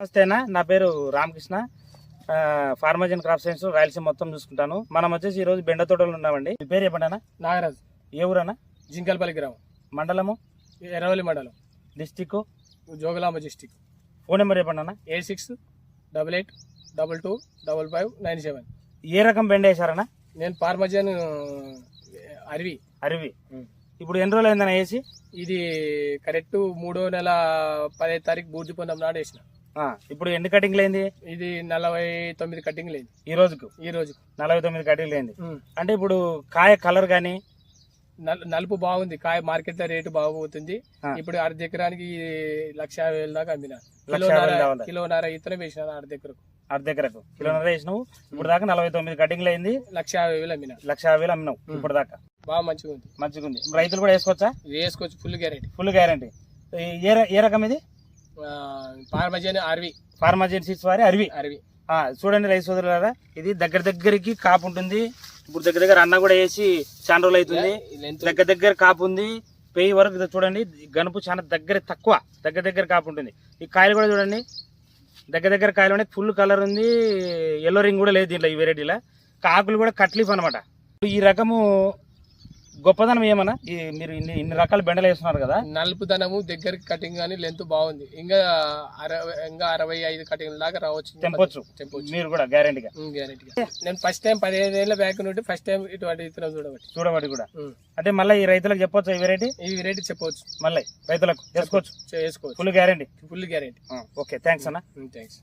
నమస్తే అన్న, నా పేరు Ramakrishna. Farmer and crop science Rayalaseema మొత్తం చూసుకుంటాను. మనం వచ్చేసి ఈ రోజు బెండ తోటలో ఉన్నామండి. మీ పేరు చెప్పండి అన్న. నాగరాజు. ఏ ఊరన్నా? జింకల్పల్లి గ్రామం, మండలము ఎర్రవల్లి మండలం, district Jogulamba district. Phone number చెప్పండి అన్న. 8688225597. ఏ రకం బెండ వేసారన్నా? నేను పార్మజన్ అరివి. ఇప్పుడు ఎన్ని రోజులు అయిందన్న వేసి? ఇది కరెక్ట్ 3వ నెల 15వ తారీఖు బూర్జు పొందం నాడు వేసిన. ఇప్పుడు ఎన్ని కటింగ్లు అయింది? ఇది 49 కటింగ్లు అయింది ఈ రోజుకు. 49 కటింగ్లు అయింది. అంటే ఇప్పుడు కాయ కలర్ గానీ నలుపు బాగుంది. కాయ మార్కెట్ లో రేటు బాగుపోతుంది. ఇప్పుడు అర్ధ ఎకరానికి 1,50,000 దాకా అమ్మిన. కిలోన్నర ఇతనే వేసిన అర్ధ ఎకరకు కిలోన్నర వేసినావు. ఇప్పుడు దాకా 49 కటింగ్లు అయింది. 1,50,000 అమ్మిన. 1,50,000 అమ్మినావు ఇప్పుడు దాకా. బాగా మంచిగా ఉంది. రైతులు కూడా వేసుకోవచ్చా? వేసుకోవచ్చు. Full guarantee. ఏ రకం ఇది? పార్మజన్ అరవి. ఫార్మజన్ సీడ్స్ వారి అరవి. చూడండి రైతు సోదరులారా, ఇది దగ్గరికి కాపు ఉంటుంది. ఇప్పుడు దగ్గర అన్న కూడా వేసి చాలా రోజులు అవుతుంది. దగ్గర కాపు ఉంది. పెయ్యి వరకు చూడండి, గనుపు చాలా దగ్గర కాపు ఉంటుంది. ఈ కాయలు కూడా చూడండి, దగ్గర కాయలు ఉన్నాయి. ఫుల్ కలర్ ఉంది. ఎల్లో రింగ్ కూడా లేదు దీంట్లో. ఈ వెరైటీలో ఆకులు కూడా కట్లీఫ్ అనమాట. ఈ రకము గొప్పదనం ఏమన్నా? మీరు ఇన్ని రకాల బెండలు వేస్తున్నారు కదా, నలుపుదనము, దగ్గరికి కటింగ్ కానీ లెంత్ బాగుంది. ఇంకా 65 కటింగ్ దాకా రావచ్చు, తెంపొచ్చు మీరు కూడా గ్యారెంటీగా. నేను ఫస్ట్ టైం 15 ఏళ్ల బ్యాక్ నుండి ఫస్ట్ టైం ఇటువంటి విత్తనం చూడబట్టి కూడా. అంటే మళ్ళీ ఈ రైతులకు చెప్పొచ్చు ఈ వెరైటీ చెప్పవచ్చు. మళ్ళీ రైతులకు వేసుకోవచ్చు. Full guarantee. ఓకే, థ్యాంక్స్ అన్న. థ్యాంక్స్.